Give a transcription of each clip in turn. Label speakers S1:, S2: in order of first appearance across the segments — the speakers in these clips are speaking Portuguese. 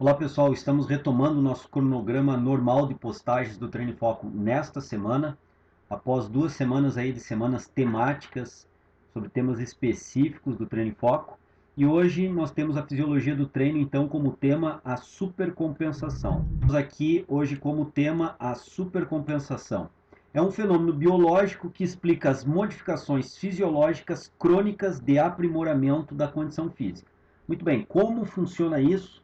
S1: Olá pessoal, estamos retomando o nosso cronograma normal de postagens do Treino em Foco nesta semana, após 2 semanas aí de semanas temáticas sobre temas específicos do Treino em Foco. E hoje nós temos a fisiologia do treino então como tema a supercompensação. Temos aqui hoje como tema a supercompensação. É um fenômeno biológico que explica as modificações fisiológicas crônicas de aprimoramento da condição física. Muito bem, como funciona isso?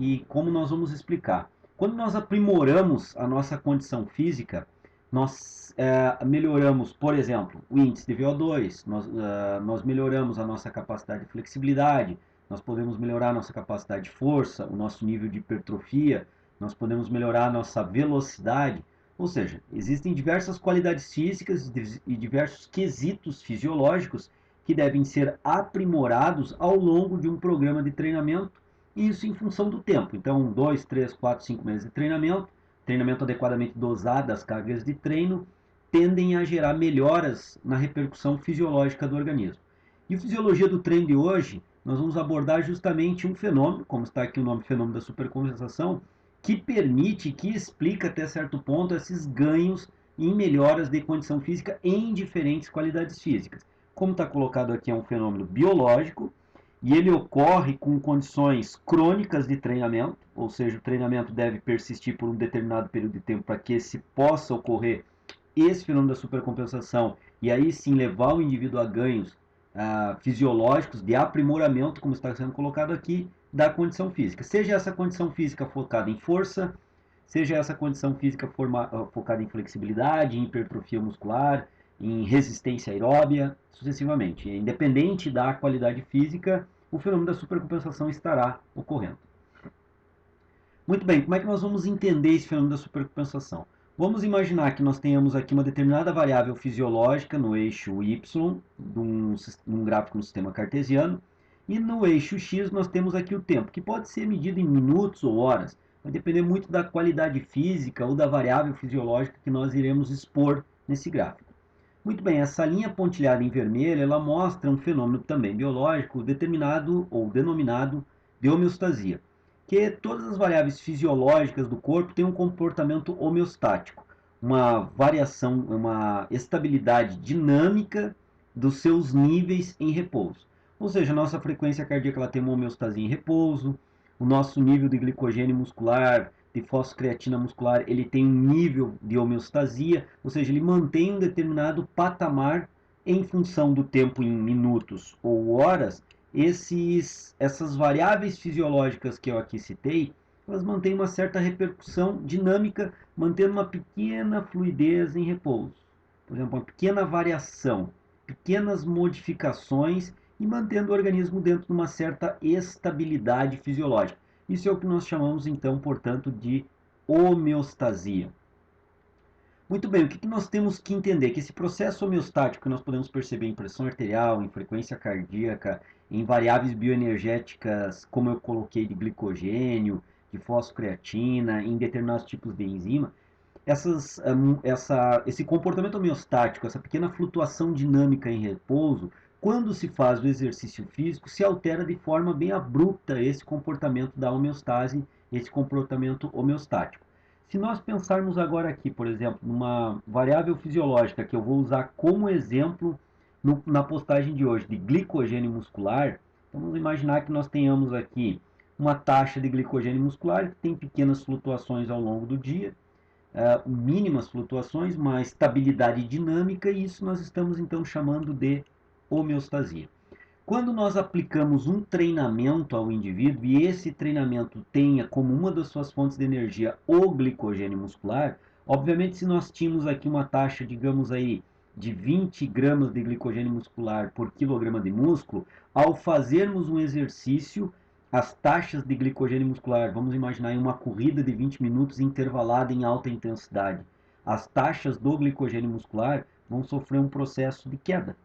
S1: E como nós vamos explicar. Quando nós aprimoramos a nossa condição física, nós melhoramos, por exemplo, o índice de VO2, nós melhoramos a nossa capacidade de flexibilidade, nós podemos melhorar a nossa capacidade de força, o nosso nível de hipertrofia, nós podemos melhorar a nossa velocidade, ou seja, existem diversas qualidades físicas e diversos quesitos fisiológicos que devem ser aprimorados ao longo de um programa de treinamento, isso em função do tempo. Então, 2, 3, 4, 5 meses de treinamento adequadamente dosado, as cargas de treino, tendem a gerar melhoras na repercussão fisiológica do organismo. E a fisiologia do treino de hoje, nós vamos abordar justamente um fenômeno, como está aqui o nome fenômeno da supercompensação, que permite, que explica até certo ponto esses ganhos em melhoras de condição física em diferentes qualidades físicas. Como está colocado aqui, é um fenômeno biológico, e ele ocorre com condições crônicas de treinamento, ou seja, o treinamento deve persistir por um determinado período de tempo para que se possa ocorrer esse fenômeno da supercompensação e aí sim levar o indivíduo a ganhos fisiológicos de aprimoramento, como está sendo colocado aqui, da condição física. Seja essa condição física focada em força, seja essa condição física focada em flexibilidade, em hipertrofia muscular, em resistência aeróbia, sucessivamente. Independente da qualidade física, o fenômeno da supercompensação estará ocorrendo. Muito bem, como é que nós vamos entender esse fenômeno da supercompensação? Vamos imaginar que nós tenhamos aqui uma determinada variável fisiológica no eixo Y, num gráfico no sistema cartesiano, e no eixo X nós temos aqui o tempo, que pode ser medido em minutos ou horas, vai depender muito da qualidade física ou da variável fisiológica que nós iremos expor nesse gráfico. Muito bem, essa linha pontilhada em vermelho, ela mostra um fenômeno também biológico determinado ou denominado de homeostasia, que todas as variáveis fisiológicas do corpo têm um comportamento homeostático, uma variação, uma estabilidade dinâmica dos seus níveis em repouso. Ou seja, a nossa frequência cardíaca ela tem uma homeostasia em repouso, o nosso nível de glicogênio muscular, de fosfocreatina muscular, ele tem um nível de homeostasia, ou seja, ele mantém um determinado patamar em função do tempo em minutos ou horas. Essas variáveis fisiológicas que eu aqui citei, elas mantêm uma certa repercussão dinâmica, mantendo uma pequena fluidez em repouso. Por exemplo, uma pequena variação, pequenas modificações e mantendo o organismo dentro de uma certa estabilidade fisiológica. Isso é o que nós chamamos, então, portanto, de homeostasia. Muito bem, o que nós temos que entender? Que esse processo homeostático que nós podemos perceber em pressão arterial, em frequência cardíaca, em variáveis bioenergéticas, como eu coloquei, de glicogênio, de fosfocreatina, em determinados tipos de enzima, esse comportamento homeostático, essa pequena flutuação dinâmica em repouso, quando se faz o exercício físico, se altera de forma bem abrupta esse comportamento da homeostase, esse comportamento homeostático. Se nós pensarmos agora aqui, por exemplo, numa variável fisiológica que eu vou usar como exemplo na postagem de hoje, de glicogênio muscular, vamos imaginar que nós tenhamos aqui uma taxa de glicogênio muscular que tem pequenas flutuações ao longo do dia, mínimas flutuações, mas estabilidade dinâmica, e isso nós estamos então chamando de homeostasia. Quando nós aplicamos um treinamento ao indivíduo e esse treinamento tenha como uma das suas fontes de energia o glicogênio muscular, obviamente se nós tínhamos aqui uma taxa, digamos aí, de 20 gramas de glicogênio muscular por quilograma de músculo, ao fazermos um exercício, as taxas de glicogênio muscular, vamos imaginar em uma corrida de 20 minutos intervalada em alta intensidade, as taxas do glicogênio muscular vão sofrer um processo de queda.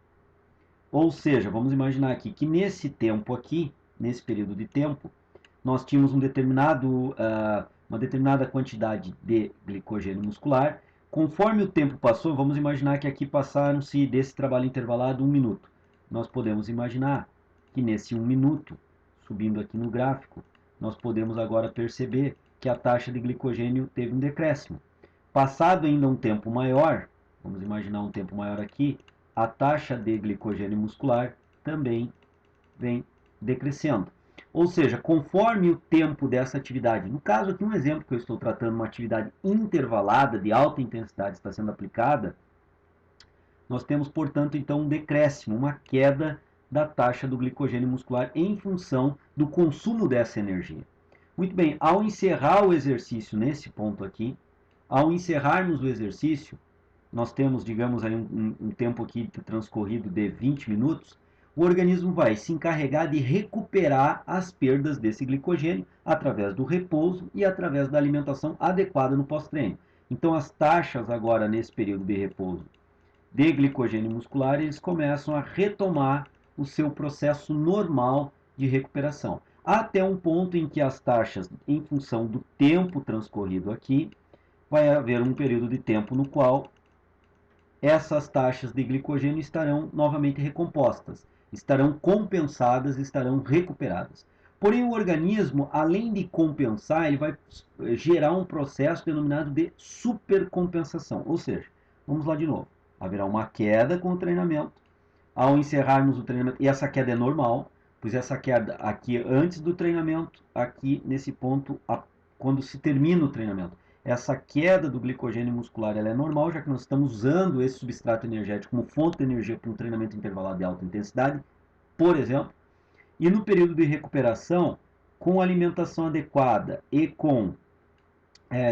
S1: Ou seja, vamos imaginar aqui que nesse tempo aqui, nesse período de tempo, nós tínhamos uma determinada quantidade de glicogênio muscular. Conforme o tempo passou, vamos imaginar que aqui passaram-se desse trabalho intervalado 1 minuto. Nós podemos imaginar que nesse 1 minuto, subindo aqui no gráfico, nós podemos agora perceber que a taxa de glicogênio teve um decréscimo. Passado ainda um tempo maior, vamos imaginar um tempo maior aqui, a taxa de glicogênio muscular também vem decrescendo. Ou seja, conforme o tempo dessa atividade, no caso aqui um exemplo que eu estou tratando, uma atividade intervalada de alta intensidade está sendo aplicada, nós temos, portanto, então um decréscimo, uma queda da taxa do glicogênio muscular em função do consumo dessa energia. Muito bem, ao encerrar o exercício nesse ponto aqui, ao encerrarmos o exercício, nós temos, digamos, aí um tempo aqui transcorrido de 20 minutos, o organismo vai se encarregar de recuperar as perdas desse glicogênio através do repouso e através da alimentação adequada no pós-treino. Então, as taxas agora, nesse período de repouso de glicogênio muscular, eles começam a retomar o seu processo normal de recuperação. Até um ponto em que as taxas, em função do tempo transcorrido aqui, vai haver um período de tempo no qual essas taxas de glicogênio estarão novamente recompostas, estarão compensadas, estarão recuperadas. Porém, o organismo, além de compensar, ele vai gerar um processo denominado de supercompensação. Ou seja, vamos lá de novo, haverá uma queda com o treinamento. Ao encerrarmos o treinamento, e essa queda é normal, pois essa queda aqui antes do treinamento, aqui nesse ponto, quando se termina o treinamento. Essa queda do glicogênio muscular ela é normal, já que nós estamos usando esse substrato energético como fonte de energia para um treinamento intervalado de alta intensidade, por exemplo. E no período de recuperação, com alimentação adequada e com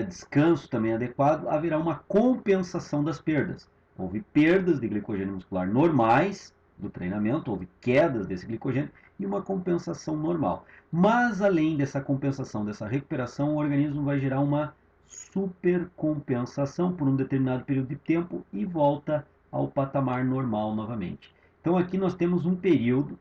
S1: descanso também adequado, haverá uma compensação das perdas. Houve perdas de glicogênio muscular normais do treinamento, houve quedas desse glicogênio e uma compensação normal. Mas além dessa compensação, dessa recuperação, o organismo vai gerar uma supercompensação por um determinado período de tempo e volta ao patamar normal novamente. Então aqui nós temos um período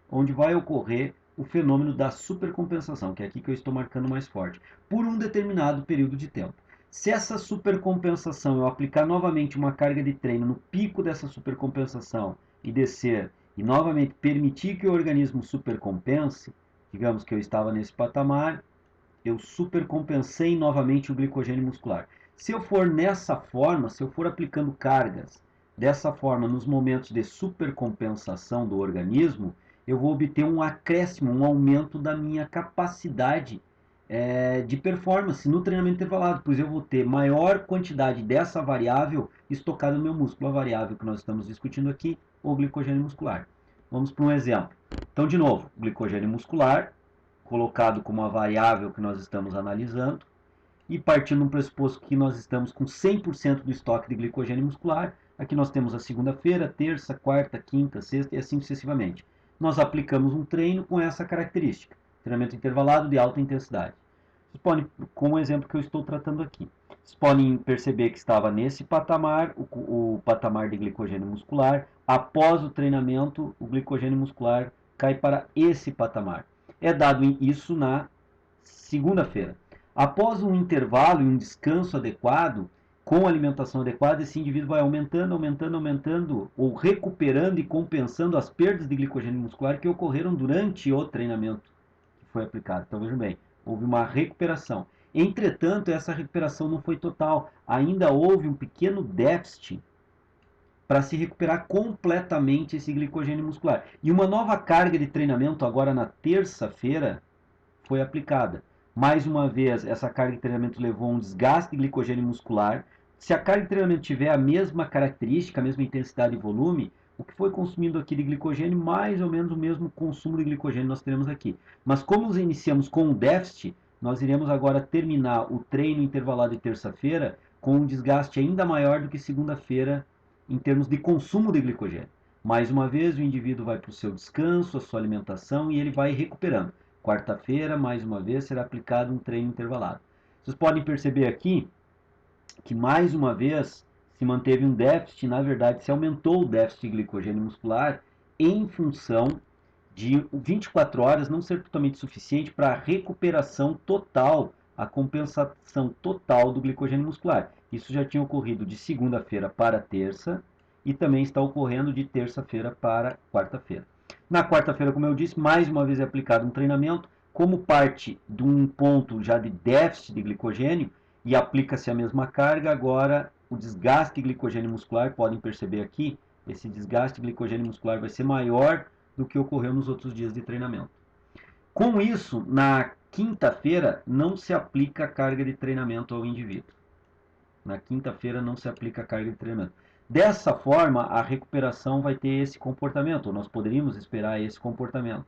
S1: onde vai ocorrer o fenômeno da supercompensação, que é aqui que eu estou marcando mais forte, por um determinado período de tempo. Se essa supercompensação eu aplicar novamente uma carga de treino no pico dessa supercompensação e descer, e novamente permitir que o organismo supercompense, digamos que eu estava nesse patamar, eu supercompensei novamente o glicogênio muscular. Se eu for nessa forma, se eu for aplicando cargas dessa forma nos momentos de supercompensação do organismo, eu vou obter um acréscimo, um aumento da minha capacidade de performance no treinamento intervalado, pois eu vou ter maior quantidade dessa variável estocada no meu músculo. A variável que nós estamos discutindo aqui, o glicogênio muscular. Vamos para um exemplo. Então, de novo, glicogênio muscular, colocado como a variável que nós estamos analisando, e partindo do pressuposto que nós estamos com 100% do estoque de glicogênio muscular, aqui nós temos a segunda-feira, terça, quarta, quinta, sexta e assim sucessivamente. Nós aplicamos um treino com essa característica, treinamento intervalado de alta intensidade. Vocês podem, como o exemplo que eu estou tratando aqui, vocês podem perceber que estava nesse patamar, o patamar de glicogênio muscular. Após o treinamento, o glicogênio muscular cai para esse patamar. É dado isso na segunda-feira. Após um intervalo e um descanso adequado, com alimentação adequada, esse indivíduo vai aumentando, aumentando, aumentando, ou recuperando e compensando as perdas de glicogênio muscular que ocorreram durante o treinamento que foi aplicado. Então vejam bem, houve uma recuperação. Entretanto, essa recuperação não foi total. Ainda houve um pequeno déficit para se recuperar completamente esse glicogênio muscular. E uma nova carga de treinamento agora na terça-feira foi aplicada. Mais uma vez, essa carga de treinamento levou a um desgaste de glicogênio muscular. Se a carga de treinamento tiver a mesma característica, a mesma intensidade e volume, o que foi consumido aqui de glicogênio, mais ou menos o mesmo consumo de glicogênio nós teremos aqui. Mas como nós iniciamos com um déficit, nós iremos agora terminar o treino intervalado de terça-feira com um desgaste ainda maior do que segunda-feira em termos de consumo de glicogênio. Mais uma vez, o indivíduo vai para o seu descanso, a sua alimentação e ele vai recuperando. Quarta-feira, mais uma vez, será aplicado um treino intervalado. Vocês podem perceber aqui que, mais uma vez, se manteve um déficit, na verdade, se aumentou o déficit de glicogênio muscular em função de 24 horas não ser totalmente suficiente para a recuperação total, a compensação total do glicogênio muscular. Isso já tinha ocorrido de segunda-feira para terça e também está ocorrendo de terça-feira para quarta-feira. Na quarta-feira, como eu disse, mais uma vez é aplicado um treinamento como parte de um ponto já de déficit de glicogênio e aplica-se a mesma carga, agora o desgaste de glicogênio muscular, podem perceber aqui, esse desgaste de glicogênio muscular vai ser maior do que ocorreu nos outros dias de treinamento. Com isso, na quinta-feira não se aplica a carga de treinamento ao indivíduo. Na quinta-feira não se aplica a carga de treinamento. Dessa forma, a recuperação vai ter esse comportamento, ou nós poderíamos esperar esse comportamento.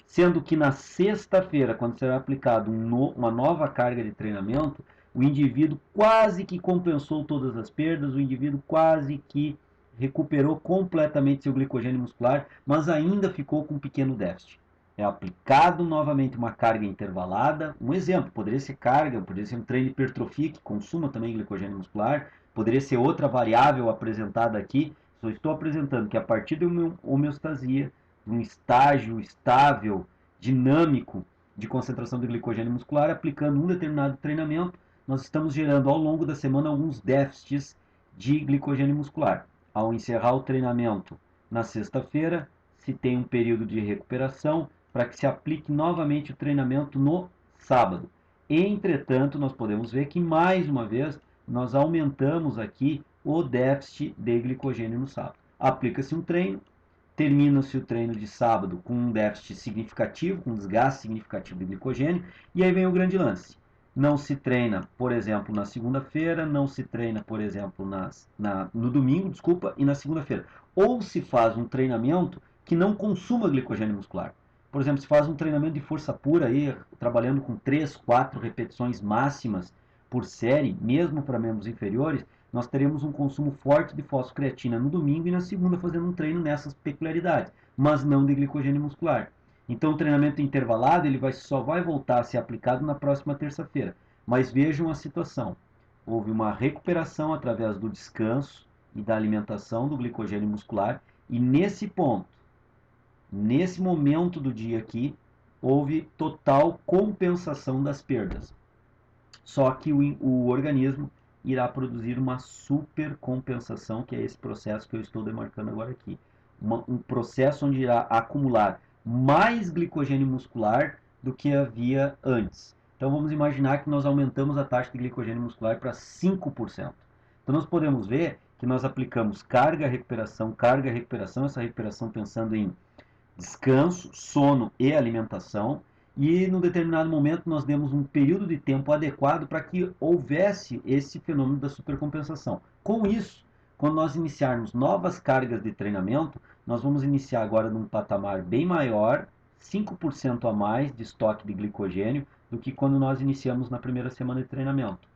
S1: Sendo que na sexta-feira, quando será aplicado uma nova carga de treinamento, o indivíduo quase que compensou todas as perdas, o indivíduo quase que recuperou completamente seu glicogênio muscular, mas ainda ficou com um pequeno déficit. É aplicado novamente uma carga intervalada. Um exemplo, poderia ser carga, poderia ser um treino de hipertrofia que consuma também glicogênio muscular, poderia ser outra variável apresentada aqui. Só estou apresentando que a partir de uma homeostasia, de um estágio estável, dinâmico de concentração de glicogênio muscular, aplicando um determinado treinamento, nós estamos gerando ao longo da semana alguns déficits de glicogênio muscular. Ao encerrar o treinamento na sexta-feira, se tem um período de recuperação para que se aplique novamente o treinamento no sábado. Entretanto, nós podemos ver que, mais uma vez, nós aumentamos aqui o déficit de glicogênio no sábado. Aplica-se um treino, termina-se o treino de sábado com um déficit significativo, com um desgaste significativo de glicogênio, e aí vem o grande lance. Não se treina, por exemplo, na segunda-feira, não se treina, por exemplo, no domingo, e na segunda-feira. Ou se faz um treinamento que não consuma glicogênio muscular. Por exemplo, se faz um treinamento de força pura, aí, trabalhando com 3, 4 repetições máximas por série, mesmo para membros inferiores, nós teremos um consumo forte de fosfocreatina no domingo e na segunda fazendo um treino nessas peculiaridades, mas não de glicogênio muscular. Então o treinamento intervalado ele só vai voltar a ser aplicado na próxima terça-feira. Mas vejam a situação. Houve uma recuperação através do descanso e da alimentação do glicogênio muscular e nesse ponto, nesse momento do dia aqui, houve total compensação das perdas. Só que o organismo irá produzir uma supercompensação, que é esse processo que eu estou demarcando agora aqui. Um processo onde irá acumular mais glicogênio muscular do que havia antes. Então vamos imaginar que nós aumentamos a taxa de glicogênio muscular para 5%. Então nós podemos ver que nós aplicamos carga, recuperação, essa recuperação pensando em descanso, sono e alimentação, e num determinado momento nós demos um período de tempo adequado para que houvesse esse fenômeno da supercompensação. Com isso, quando nós iniciarmos novas cargas de treinamento, nós vamos iniciar agora num patamar bem maior, 5% a mais de estoque de glicogênio do que quando nós iniciamos na primeira semana de treinamento.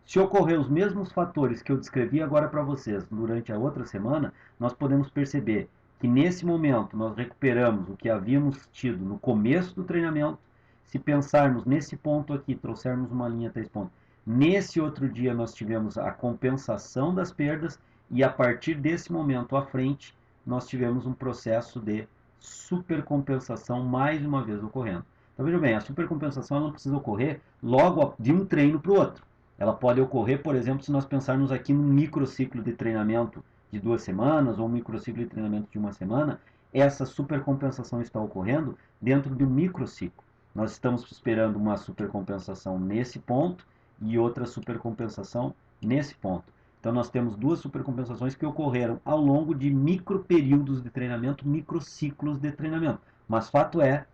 S1: Se ocorrer os mesmos fatores que eu descrevi agora para vocês durante a outra semana, nós podemos perceber que nesse momento nós recuperamos o que havíamos tido no começo do treinamento. Se pensarmos nesse ponto aqui, trouxermos uma linha até esse ponto, nesse outro dia nós tivemos a compensação das perdas e a partir desse momento à frente nós tivemos um processo de supercompensação mais uma vez ocorrendo. Então veja bem, a supercompensação não precisa ocorrer logo de um treino para o outro. Ela pode ocorrer, por exemplo, se nós pensarmos aqui num microciclo de treinamento de 2 semanas ou um microciclo de treinamento de 1 semana, essa supercompensação está ocorrendo dentro de um microciclo. Nós estamos esperando uma supercompensação nesse ponto e outra supercompensação nesse ponto. Então nós temos duas supercompensações que ocorreram ao longo de microperíodos de treinamento, microciclos de treinamento. Mas fato é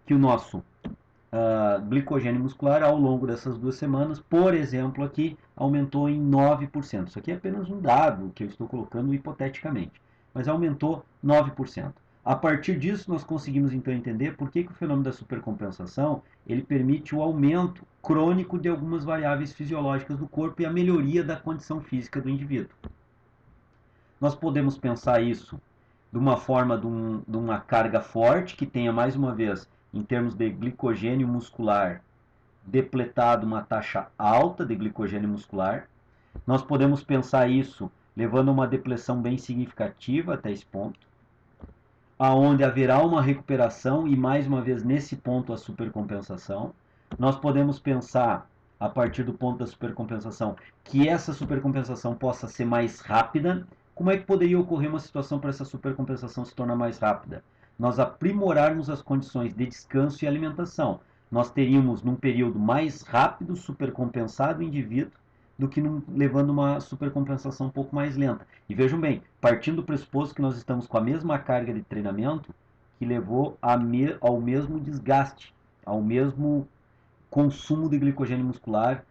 S1: que o nosso glicogênio muscular ao longo dessas 2 semanas, por exemplo aqui, aumentou em 9%. Isso aqui é apenas um dado que eu estou colocando hipoteticamente, mas aumentou 9%. A partir disso, nós conseguimos então entender por que o fenômeno da supercompensação ele permite o aumento crônico de algumas variáveis fisiológicas do corpo e a melhoria da condição física do indivíduo. Nós podemos pensar isso de uma forma de uma carga forte, que tenha mais uma vez, em termos de glicogênio muscular, depletado uma taxa alta de glicogênio muscular. Nós podemos pensar isso levando a uma depleção bem significativa até esse ponto, aonde haverá uma recuperação e mais uma vez nesse ponto a supercompensação. Nós podemos pensar a partir do ponto da supercompensação que essa supercompensação possa ser mais rápida. Como é que poderia ocorrer uma situação para essa supercompensação se tornar mais rápida? Nós aprimorarmos as condições de descanso e alimentação. nós teríamos num período mais rápido supercompensado o indivíduo do que levando uma supercompensação um pouco mais lenta. E vejam bem, partindo do pressuposto que nós estamos com a mesma carga de treinamento que levou ao mesmo desgaste, ao mesmo consumo de glicogênio muscular,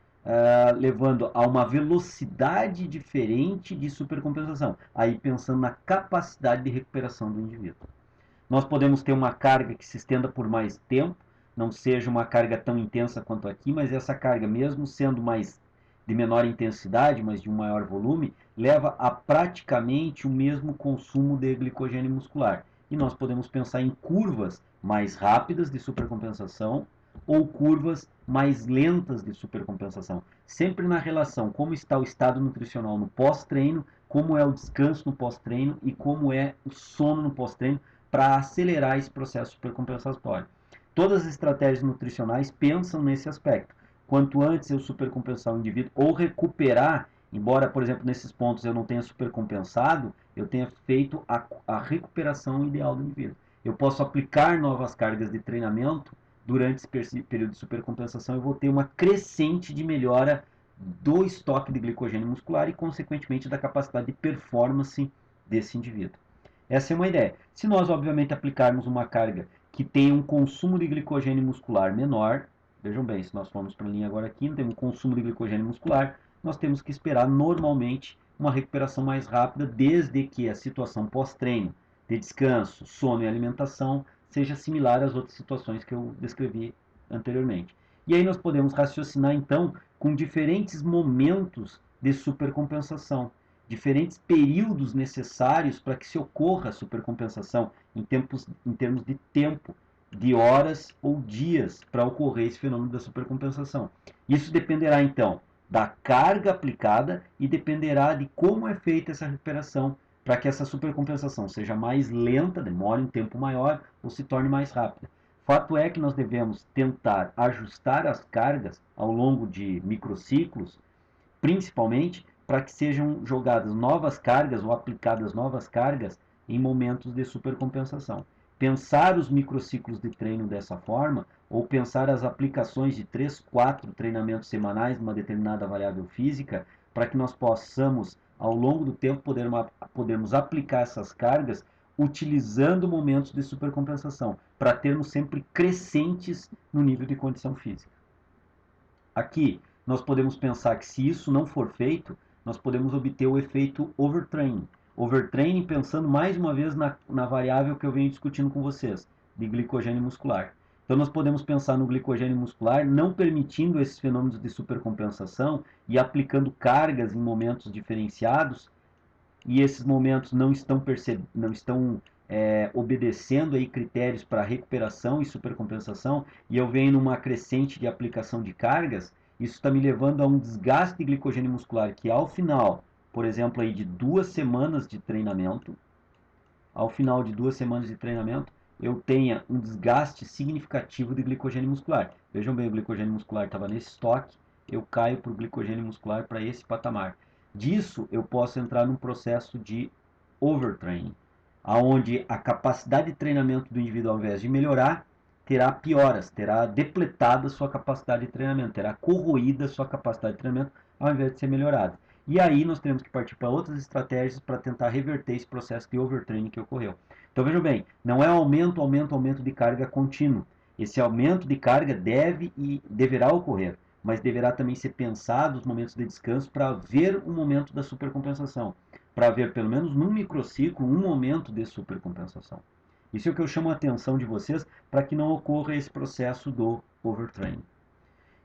S1: levando a uma velocidade diferente de supercompensação, aí pensando na capacidade de recuperação do indivíduo. Nós podemos ter uma carga que se estenda por mais tempo, não seja uma carga tão intensa quanto aqui, mas essa carga, mesmo sendo de menor intensidade, mas de um maior volume, leva a praticamente o mesmo consumo de glicogênio muscular. E nós podemos pensar em curvas mais rápidas de supercompensação ou curvas mais lentas de supercompensação. Sempre na relação como está o estado nutricional no pós-treino, como é o descanso no pós-treino e como é o sono no pós-treino, para acelerar esse processo supercompensatório. Todas as estratégias nutricionais pensam nesse aspecto. Quanto antes eu supercompensar o indivíduo ou recuperar, embora, por exemplo, nesses pontos eu não tenha supercompensado, eu tenha feito a recuperação ideal do indivíduo. Eu posso aplicar novas cargas de treinamento durante esse período de supercompensação, eu vou ter uma crescente de melhora do estoque de glicogênio muscular e, consequentemente, da capacidade de performance desse indivíduo. Essa é uma ideia. Se nós, obviamente, aplicarmos uma carga que tenha um consumo de glicogênio muscular menor, vejam bem, se nós formos para a linha agora aqui, não temos um consumo de glicogênio muscular, nós temos que esperar normalmente uma recuperação mais rápida, desde que a situação pós-treino, de descanso, sono e alimentação, seja similar às outras situações que eu descrevi anteriormente. E aí nós podemos raciocinar, então, com diferentes momentos de supercompensação, diferentes períodos necessários para que se ocorra a supercompensação em termos de tempo, de horas ou dias para ocorrer esse fenômeno da supercompensação. Isso dependerá então da carga aplicada e dependerá de como é feita essa recuperação para que essa supercompensação seja mais lenta, demore um tempo maior ou se torne mais rápida. Fato é que nós devemos tentar ajustar as cargas ao longo de microciclos, principalmente para que sejam jogadas novas cargas ou aplicadas novas cargas em momentos de supercompensação. Pensar os microciclos de treino dessa forma, ou pensar as aplicações de 3, 4 treinamentos semanais numa determinada variável física, para que nós possamos, ao longo do tempo, podermos aplicar essas cargas utilizando momentos de supercompensação, para termos sempre crescentes no nível de condição física. Aqui, nós podemos pensar que se isso não for feito, nós podemos obter o efeito overtraining. Overtraining pensando mais uma vez na variável que eu venho discutindo com vocês, de glicogênio muscular. Então nós podemos pensar no glicogênio muscular não permitindo esses fenômenos de supercompensação e aplicando cargas em momentos diferenciados, e esses momentos não estão obedecendo aí critérios para recuperação e supercompensação, e eu venho numa crescente de aplicação de cargas, isso está me levando a um desgaste de glicogênio muscular que ao final, por exemplo, aí de 2 semanas de treinamento, eu tenha um desgaste significativo de glicogênio muscular. Vejam bem, o glicogênio muscular estava nesse estoque, eu caio para o glicogênio muscular para esse patamar. Disso eu posso entrar num processo de overtraining, aonde a capacidade de treinamento do indivíduo, ao invés de melhorar, terá pioras, terá depletado a sua capacidade de treinamento, terá corroído a sua capacidade de treinamento, ao invés de ser melhorada. E aí nós teremos que partir para outras estratégias para tentar reverter esse processo de overtraining que ocorreu. Então vejam bem, não é aumento de carga contínuo. Esse aumento de carga deve e deverá ocorrer, mas deverá também ser pensado os momentos de descanso para ver o momento da supercompensação, para ver pelo menos num microciclo um momento de supercompensação. Isso é o que eu chamo a atenção de vocês para que não ocorra esse processo do overtraining.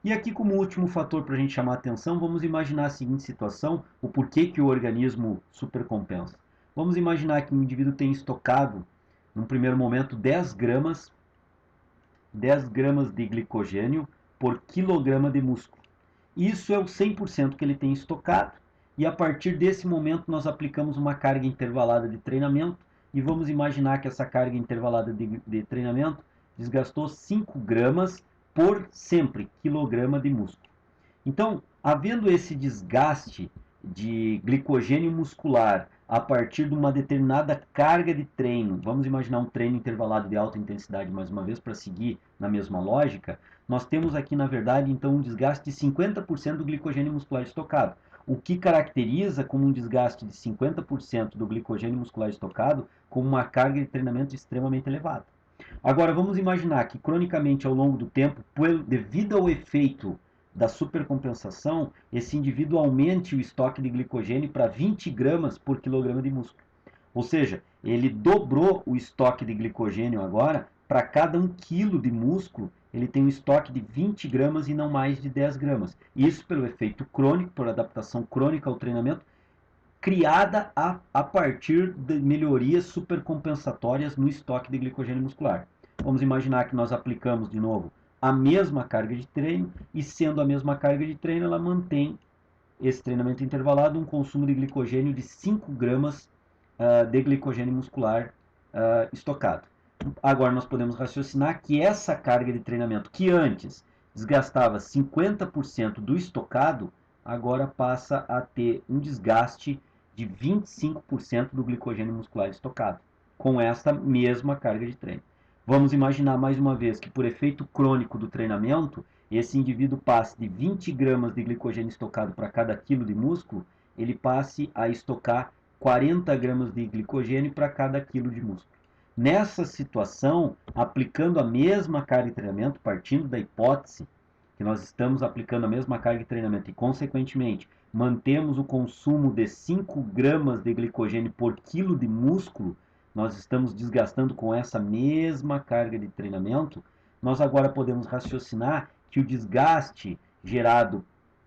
S1: E aqui, como último fator para a gente chamar a atenção, vamos imaginar a seguinte situação, o porquê que o organismo supercompensa. Vamos imaginar que um indivíduo tem estocado, num primeiro momento, 10 gramas de glicogênio por quilograma de músculo. Isso é o 100% que ele tem estocado, e a partir desse momento nós aplicamos uma carga intervalada de treinamento, e vamos imaginar que essa carga intervalada de treinamento desgastou 5 gramas por sempre quilograma de músculo. Então, havendo esse desgaste de glicogênio muscular a partir de uma determinada carga de treino. Vamos imaginar um treino intervalado de alta intensidade mais uma vez para seguir na mesma lógica. Nós temos aqui, na verdade, então um desgaste de 50% do glicogênio muscular estocado. O que caracteriza como um desgaste de 50% do glicogênio muscular estocado como uma carga de treinamento extremamente elevada. Agora, vamos imaginar que cronicamente ao longo do tempo, devido ao efeito da supercompensação, esse indivíduo aumente o estoque de glicogênio para 20 gramas por quilograma de músculo. Ou seja, ele dobrou o estoque de glicogênio agora, para cada 1 quilo de músculo, ele tem um estoque de 20 gramas e não mais de 10 gramas. Isso pelo efeito crônico, por adaptação crônica ao treinamento, criada a partir de melhorias supercompensatórias no estoque de glicogênio muscular. Vamos imaginar que nós aplicamos de novo a mesma carga de treino e, sendo a mesma carga de treino, ela mantém esse treinamento intervalado um consumo de glicogênio de 5 gramas de glicogênio muscular estocado. Agora nós podemos raciocinar que essa carga de treinamento que antes desgastava 50% do estocado, agora passa a ter um desgaste de 25% do glicogênio muscular estocado, com essa mesma carga de treino. Vamos imaginar mais uma vez que por efeito crônico do treinamento, esse indivíduo passe de 20 gramas de glicogênio estocado para cada quilo de músculo, ele passe a estocar 40 gramas de glicogênio para cada quilo de músculo. Nessa situação, aplicando a mesma carga de treinamento, partindo da hipótese que nós estamos aplicando a mesma carga de treinamento e, consequentemente, mantemos o consumo de 5 gramas de glicogênio por quilo de músculo, nós estamos desgastando com essa mesma carga de treinamento, nós agora podemos raciocinar que o desgaste gerado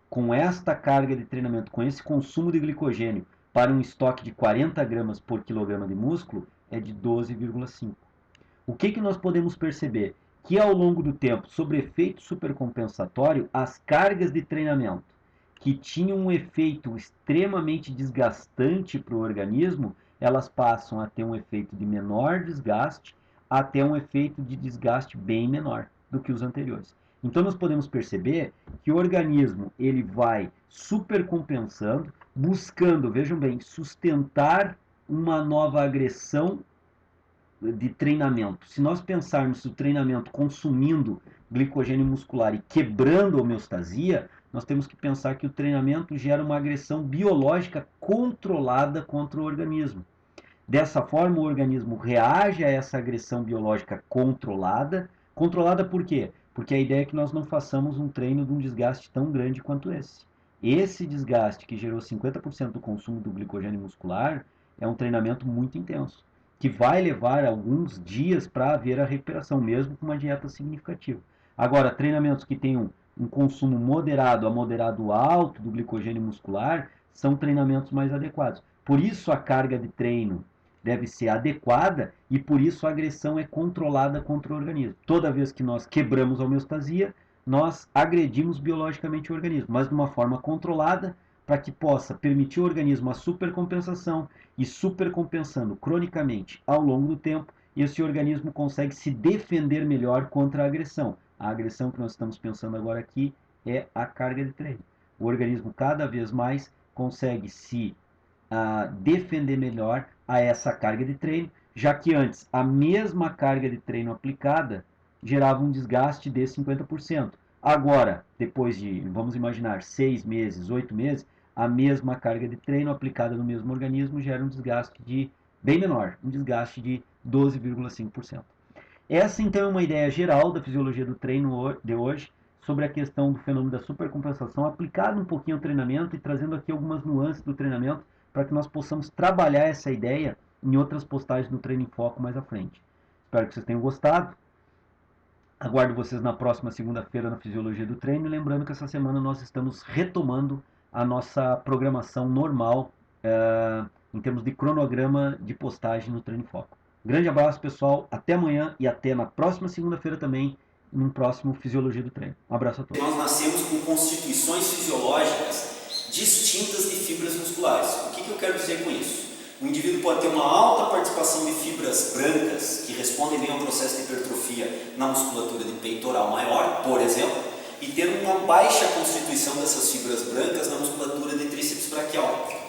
S1: com esta carga de treinamento, com esse consumo de glicogênio para um estoque de 40 gramas por quilograma de músculo, é de 12,5. O que nós podemos perceber? Que ao longo do tempo, sob efeito supercompensatório, as cargas de treinamento que tinham um efeito extremamente desgastante para o organismo, elas passam a ter um efeito de menor desgaste até um efeito de desgaste bem menor do que os anteriores. Então nós podemos perceber que o organismo ele vai supercompensando, buscando, vejam bem, sustentar uma nova agressão de treinamento. Se nós pensarmos o treinamento consumindo glicogênio muscular e quebrando a homeostasia, nós temos que pensar que o treinamento gera uma agressão biológica controlada contra o organismo. Dessa forma, o organismo reage a essa agressão biológica controlada. Controlada por quê? Porque a ideia é que nós não façamos um treino de um desgaste tão grande quanto esse. Esse desgaste que gerou 50% do consumo do glicogênio muscular é um treinamento muito intenso, que vai levar alguns dias para haver a recuperação, mesmo com uma dieta significativa. Agora, treinamentos que tenham um consumo moderado a moderado alto do glicogênio muscular são treinamentos mais adequados. Por isso a carga de treino deve ser adequada e por isso a agressão é controlada contra o organismo. Toda vez que nós quebramos a homeostasia, nós agredimos biologicamente o organismo, mas de uma forma controlada, para que possa permitir ao organismo a supercompensação e supercompensando cronicamente ao longo do tempo, esse organismo consegue se defender melhor contra a agressão. A agressão que nós estamos pensando agora aqui é a carga de treino. O organismo cada vez mais consegue se defender melhor a essa carga de treino, já que antes a mesma carga de treino aplicada gerava um desgaste de 50%. Agora, depois de, vamos imaginar, 6 meses, 8 meses, a mesma carga de treino aplicada no mesmo organismo gera um desgaste de bem menor, um desgaste de 12,5%. Essa então é uma ideia geral da fisiologia do treino de hoje, sobre a questão do fenômeno da supercompensação, aplicado um pouquinho ao treinamento e trazendo aqui algumas nuances do treinamento para que nós possamos trabalhar essa ideia em outras postagens do Treino em Foco mais à frente. Espero que vocês tenham gostado. Aguardo vocês na próxima segunda-feira na Fisiologia do Treino. Lembrando que essa semana nós estamos retomando a nossa programação normal em termos de cronograma de postagem no Treino em Foco. Grande abraço, pessoal. Até amanhã e até na próxima segunda-feira também, num próximo Fisiologia do Treino. Um abraço a todos.
S2: Nós nascemos com constituições fisiológicas distintas de fibras musculares. O que eu quero dizer com isso? O indivíduo pode ter uma alta participação de fibras brancas, que respondem bem ao processo de hipertrofia na musculatura de peitoral maior, por exemplo, e ter uma baixa constituição dessas fibras brancas na musculatura de tríceps braquial.